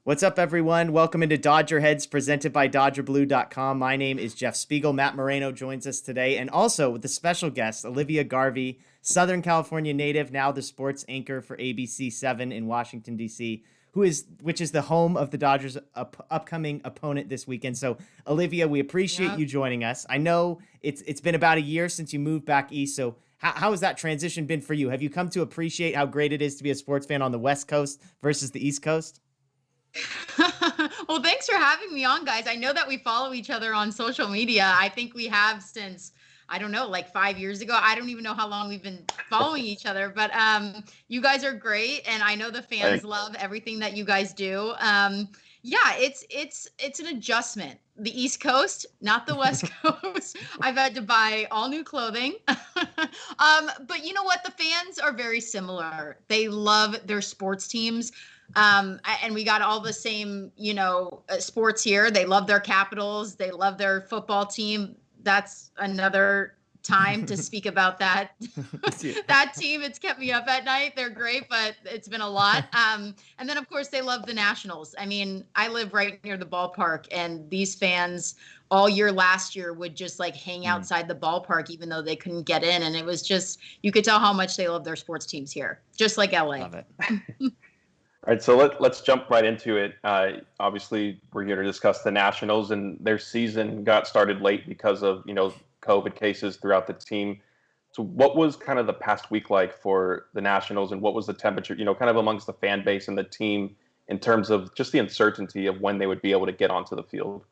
What's up, everyone? Welcome into DodgerHeads, presented by DodgerBlue.com. My name is Jeff Spiegel. Matt Moreno joins us today, and also with a special guest, Olivia Garvey, Southern California native, now the sports anchor for ABC7 in Washington, D.C., which is the home of the Dodgers' upcoming opponent this weekend. So, Olivia, we appreciate you joining us. I know it's been about a year since you moved back east, so how has that transition been for you? Have you come to appreciate how great it is to be a sports fan on the West Coast versus the East Coast? Well, thanks for having me on, guys. I know that we follow each other on social media. I think we have since, I don't know, like 5 years ago. I don't even know how long we've been following each other, but you guys are great, and I know the fans love everything that you guys do. Yeah, it's an adjustment. The East Coast, not the West Coast. I've had to buy all new clothing. But you know what? The fans are very similar. They love their sports teams. And we got all the same, sports here. They love their Capitals. They love their football team. That's another time to speak about that. That team, it's kept me up at night. They're great, but it's been a lot. And then, of course, they love the Nationals. I mean, I live right near the ballpark, and these fans all year last year would just like hang outside the ballpark, even though they couldn't get in. And it was just, you could tell how much they love their sports teams here, just like LA. Love it. All right, so let's jump right into it. Obviously, we're here to discuss the Nationals, and their season got started late because of COVID cases throughout the team. So, what was kind of the past week like for the Nationals, and what was the temperature, kind of amongst the fan base and the team in terms of just the uncertainty of when they would be able to get onto the field?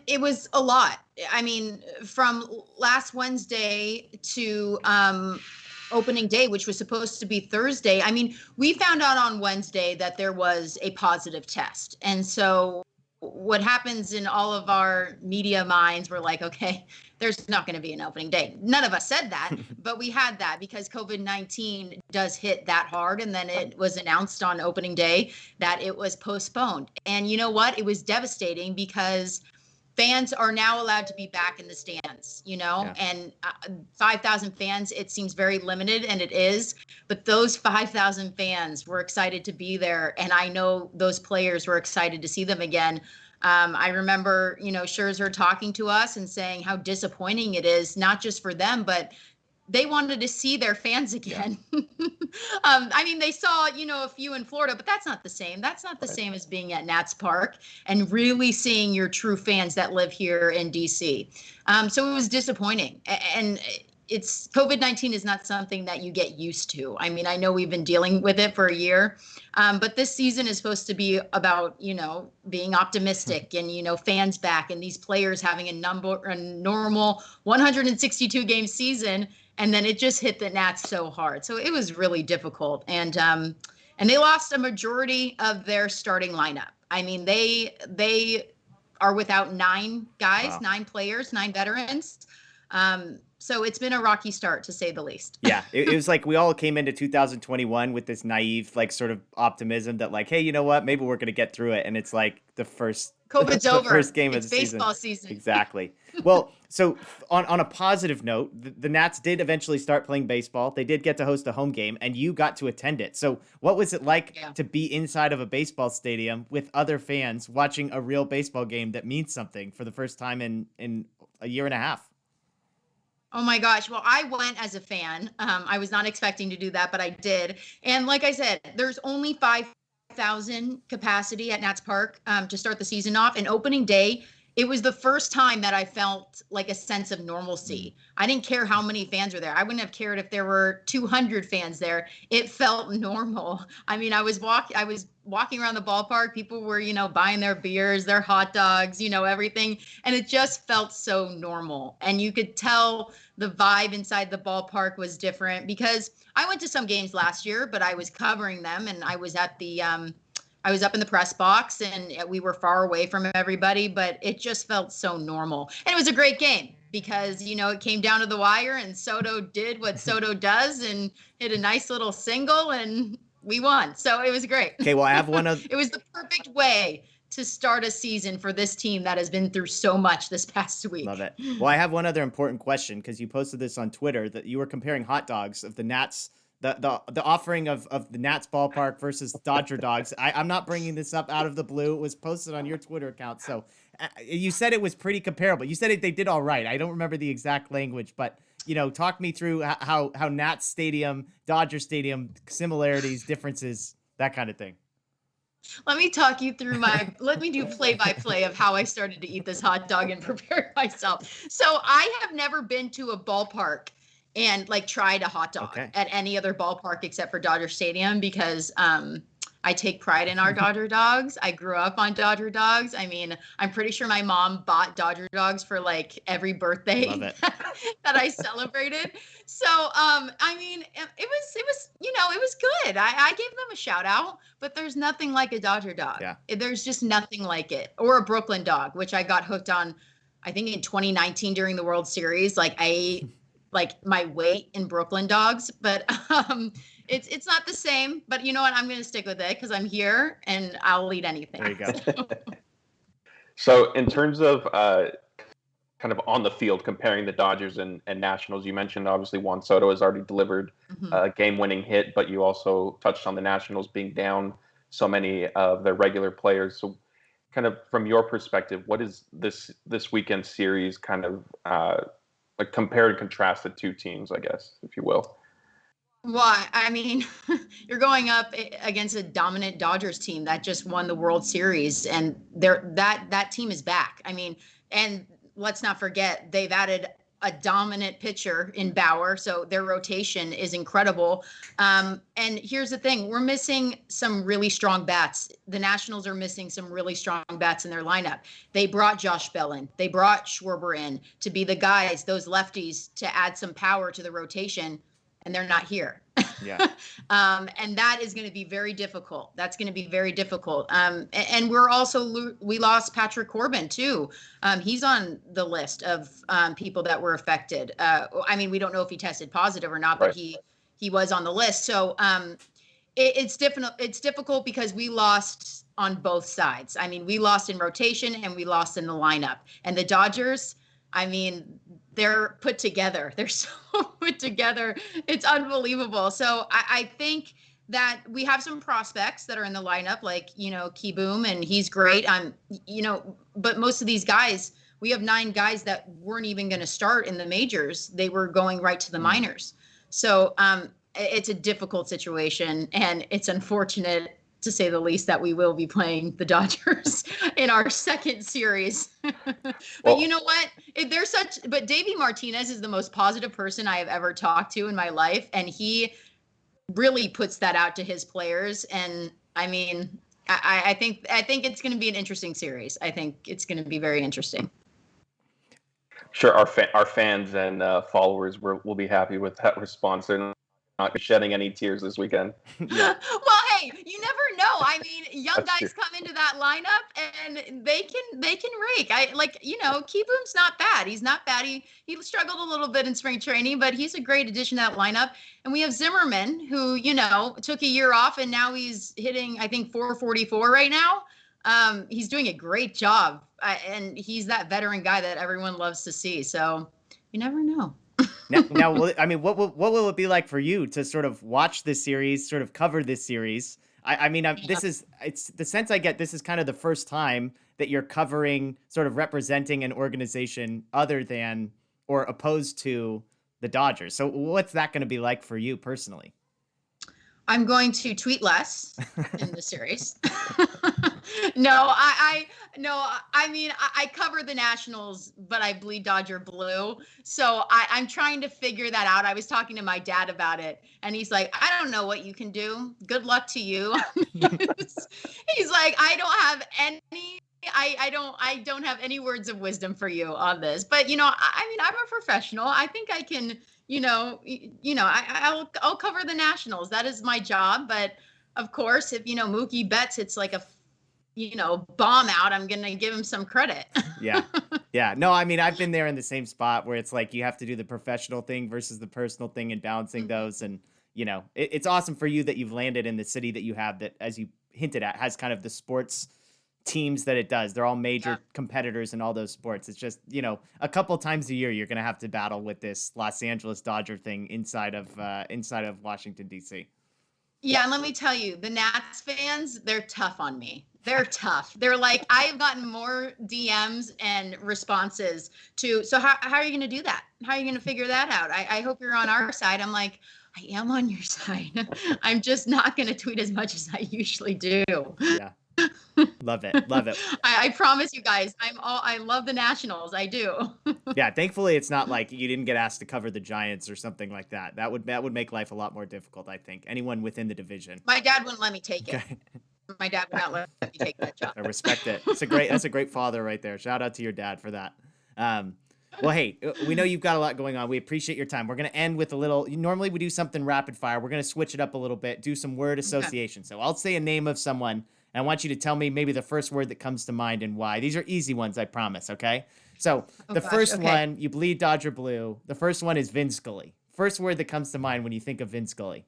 It was a lot. I mean, from last Wednesday to opening day, which was supposed to be Thursday. I mean, we found out on Wednesday that there was a positive test. And so what happens in all of our media minds, we're like, okay, there's not going to be an opening day. None of us said that, but we had that because COVID-19 does hit that hard. And then it was announced on opening day that it was postponed. And you know what? It was devastating because fans are now allowed to be back in the stands, and 5,000 fans, it seems very limited, and it is, but those 5,000 fans were excited to be there. And I know those players were excited to see them again. I remember, Scherzer talking to us and saying how disappointing it is, not just for them, but they wanted to see their fans again. Yeah. I mean, they saw, a few in Florida, but that's not the same. That's not the same as being at Nats Park and really seeing your true fans that live here in DC. So it was disappointing. And it's COVID-19 is not something that you get used to. I mean, I know we've been dealing with it for a year, but this season is supposed to be about, being optimistic and, fans back and these players having a normal 162 game season. And then it just hit the Nats so hard. So it was really difficult. And they lost a majority of their starting lineup. I mean, they are without 9 guys, 9 players, 9 veterans. So it's been a rocky start, to say the least. Yeah, it was like we all came into 2021 with this naive, like, sort of optimism that, like, hey, you know what? Maybe we're going to get through it. And it's like COVID's over. First game it's of the baseball season. Exactly. Well, so on a positive note, the Nats did eventually start playing baseball. They did get to host a home game, and you got to attend it. So what was it like to be inside of a baseball stadium with other fans watching a real baseball game that means something for the first time in a year and a half? Oh my gosh. Well, I went as a fan. I was not expecting to do that, but I did. And like I said, there's only 5,000 capacity at Nats Park to start the season off. And opening day, it was the first time that I felt like a sense of normalcy. I didn't care how many fans were there. I wouldn't have cared if there were 200 fans there. It felt normal. I mean, I was walking around the ballpark. People were, buying their beers, their hot dogs, everything. And it just felt so normal. And you could tell the vibe inside the ballpark was different because I went to some games last year, but I was covering them and I was at the, I was up in the press box and we were far away from everybody, but it just felt so normal. And it was a great game because, it came down to the wire and Soto did what Soto does and hit a nice little single and we won. So it was great. Okay, well, I have one of... It was the perfect way to start a season for this team that has been through so much this past week. Love it. Well, I have one other important question because you posted this on Twitter that you were comparing hot dogs of the Nats the offering of the Nats ballpark versus Dodger dogs. I'm not bringing this up out of the blue. It was posted on your Twitter account. So you said it was pretty comparable. You said they did all right. I don't remember the exact language, but talk me through how Nats Stadium, Dodger Stadium, similarities, differences, that kind of thing. Let me talk you through let me do play-by-play of how I started to eat this hot dog and prepare myself. So I have never been to a ballpark and like tried a hot dog at any other ballpark except for Dodger Stadium because I take pride in our Dodger dogs. I grew up on Dodger dogs. I mean, I'm pretty sure my mom bought Dodger dogs for like every birthday that I celebrated. So, I mean, it was good. I gave them a shout out, but there's nothing like a Dodger dog. Yeah. There's just nothing like it. Or a Brooklyn dog, which I got hooked on, I think in 2019 during the World Series. Like I ate like my weight in Brooklyn dogs, but it's not the same. But you know what? I'm going to stick with it because I'm here and I'll eat anything. There you go. So in terms of kind of on the field, comparing the Dodgers and Nationals, you mentioned obviously Juan Soto has already delivered a game-winning hit, but you also touched on the Nationals being down so many of their regular players. So kind of from your perspective, what is this weekend series kind of like compare and contrast the two teams, I guess, if you will? Well, I mean, you're going up against a dominant Dodgers team that just won the World Series, and that team is back. I mean, and let's not forget they've added a dominant pitcher in Bauer, so their rotation is incredible. And here's the thing: we're missing some really strong bats. The Nationals are missing some really strong bats in their lineup. They brought Josh Bell in, they brought Schwarber in to be the guys, those lefties, to add some power to the rotation. And they're not here. Yeah. And that is going to be very difficult. That's going to be very difficult. And we lost Patrick Corbin too. He's on the list of people that were affected. I mean, we don't know if he tested positive or not, but he was on the list. So it's difficult because we lost on both sides. I mean, we lost in rotation and we lost in the lineup. And the Dodgers, I mean, they're put together. They're so put together. It's unbelievable. So I think that we have some prospects that are in the lineup, like, Key Boom, and he's great. But most of these guys, we have 9 guys that weren't even going to start in the majors. They were going right to the minors. So it's a difficult situation, and it's unfortunate, to say the least, that we will be playing the Dodgers in our second series. But you know what? But Davey Martinez is the most positive person I have ever talked to in my life. And he really puts that out to his players. And I mean, I think it's going to be an interesting series. I think it's going to be very interesting. Sure. Our fans and followers will be happy with that response. They're not shedding any tears this weekend. Yeah. Well, hey, you never know. I mean, young guys come into that lineup and they can rake. Key Boom's not bad. He's not bad. He struggled a little bit in spring training, but he's a great addition to that lineup. And we have Zimmerman, who, took a year off and now he's hitting, I think, 444 right now. He's doing a great job. And he's that veteran guy that everyone loves to see. So you never know. Now, I mean, what will it be like for you to sort of watch this series, sort of cover this series? It's the sense I get. This is kind of the first time that you're covering, sort of representing an organization other than or opposed to the Dodgers. So what's that going to be like for you personally? I'm going to tweet less in the series. I cover the Nationals, but I bleed Dodger blue. So I'm trying to figure that out. I was talking to my dad about it, and he's like, I don't know what you can do. Good luck to you. He's like, I don't have any words of wisdom for you on this. But, I'm a professional. I think I can, I'll cover the Nationals. That is my job. But of course, if, Mookie Betts, it's like a, bomb out, I'm going to give him some credit. Yeah. Yeah. No, I mean, I've been there in the same spot where it's like, you have to do the professional thing versus the personal thing and balancing those. And, it's awesome for you that you've landed in the city that you have that, as you hinted at, has kind of the sports teams that it does. They're all major competitors in all those sports. It's just, a couple times a year you're going to have to battle with this Los Angeles Dodger thing inside of Washington D.C. Yeah, and let me tell you, the Nats fans, they're tough on me. They're tough. They're like, I've gotten more DMs and responses to, so how are you going to do that? How are you going to figure that out? I hope you're on our side. I'm like, I am on your side. I'm just not going to tweet as much as I usually do. Yeah. Love it. Love it. I promise you guys, I love the Nationals. I do. Yeah. Thankfully, it's not like you didn't get asked to cover the Giants or something like that. That would make life a lot more difficult, I think. Anyone within the division. My dad wouldn't let me take it. Okay. My dad would not let me take that job. I respect it. That's a great father right there. Shout out to your dad for that. Well, hey, we know you've got a lot going on. We appreciate your time. We're going to end with a little, normally we do something rapid fire. We're going to switch it up a little bit, do some word association. Okay. So I'll say a name of someone, and I want you to tell me maybe the first word that comes to mind and why. These are easy ones, I promise, okay? So first one, you bleed Dodger blue. The first one is Vin Scully. First word that comes to mind when you think of Vin Scully.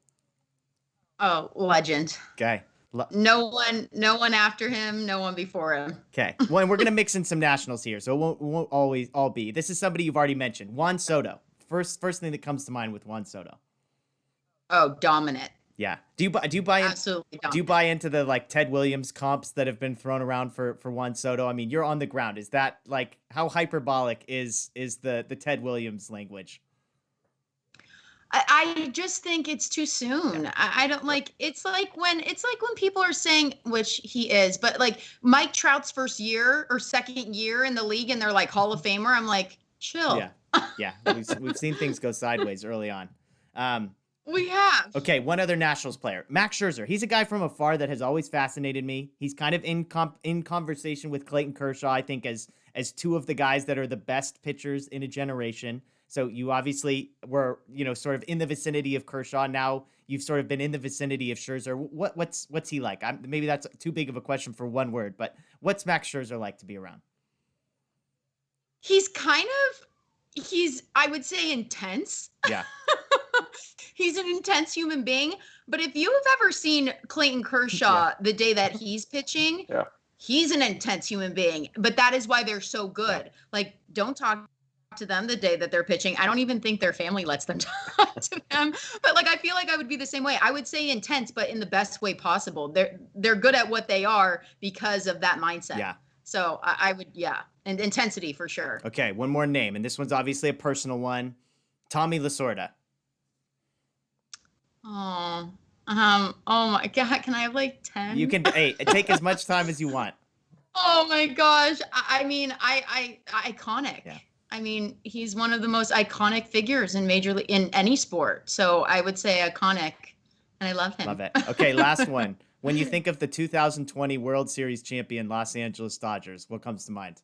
Oh, legend. Okay. No one after him, no one before him. Okay. Well, and we're going to mix in some Nationals here, so it won't always all be. This is somebody you've already mentioned. Juan Soto. First thing that comes to mind with Juan Soto. Oh, dominant. Yeah. Do you buy Absolutely dominant. Do you buy into the like Ted Williams comps that have been thrown around for Juan Soto? I mean, you're on the ground. Is that like how hyperbolic is the Ted Williams language? I just think it's too soon. Yeah. I don't like, it's like when people are saying, which he is, but like Mike Trout's first year or second year in the league and they're like Hall of Famer. I'm like, chill. Yeah. We've seen things go sideways early on. We have. Okay, one other Nationals player, Max Scherzer. He's a guy from afar that has always fascinated me. He's kind of in conversation with Clayton Kershaw, I think, as two of the guys that are the best pitchers in a generation. So you obviously were, sort of in the vicinity of Kershaw. Now you've sort of been in the vicinity of Scherzer. What's he like? Maybe that's too big of a question for one word, but what's Max Scherzer like to be around? He's I would say intense. Yeah. He's an intense human being. But if you have ever seen Clayton Kershaw the day that he's pitching, he's an intense human being. But that is why they're so good. Yeah. Like, don't talk to them the day that they're pitching. I don't even think their family lets them talk to them. But like, I feel like I would be the same way. I would say intense, but in the best way possible. They're good at what they are because of that mindset. Yeah. So I would, and intensity for sure. Okay, one more name, and this one's obviously a personal one. Tommy Lasorda. Oh my God, can I have like 10? You can, take as much time as you want. Oh my gosh. I mean, iconic. Yeah. I mean, he's one of the most iconic figures in Major League, in any sport. So I would say iconic, and I love him. Love it. Okay, last one. When you think of the 2020 World Series champion Los Angeles Dodgers, what comes to mind?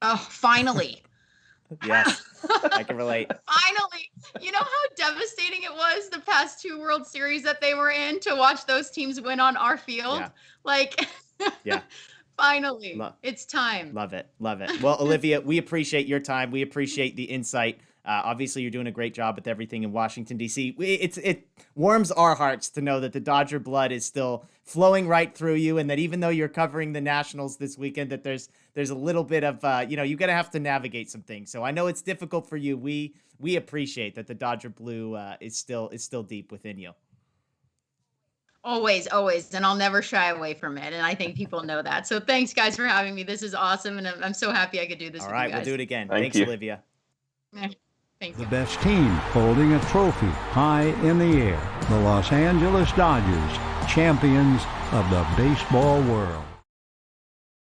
Oh, finally. Yes, I can relate. Finally. You know how devastating it was the past two World Series that they were in to watch those teams win on our field? Yeah. Like, finally, it's time. Love it. Love it. Well, Olivia, we appreciate your time. We appreciate the insight. Obviously, you're doing a great job with everything in Washington, D.C. It warms our hearts to know that the Dodger blood is still flowing right through you, and that even though you're covering the Nationals this weekend, that there's a little bit of, you're going to have to navigate some things. So I know it's difficult for you. We appreciate that the Dodger blue is still deep within you. Always. And I'll never shy away from it. And I think people know that. So thanks, guys, for having me. This is awesome. And I'm so happy I could do this with you guys. All right, we'll do it again. Thanks, Olivia. Thank you. The best team holding a trophy high in the air. The Los Angeles Dodgers, champions of the baseball world.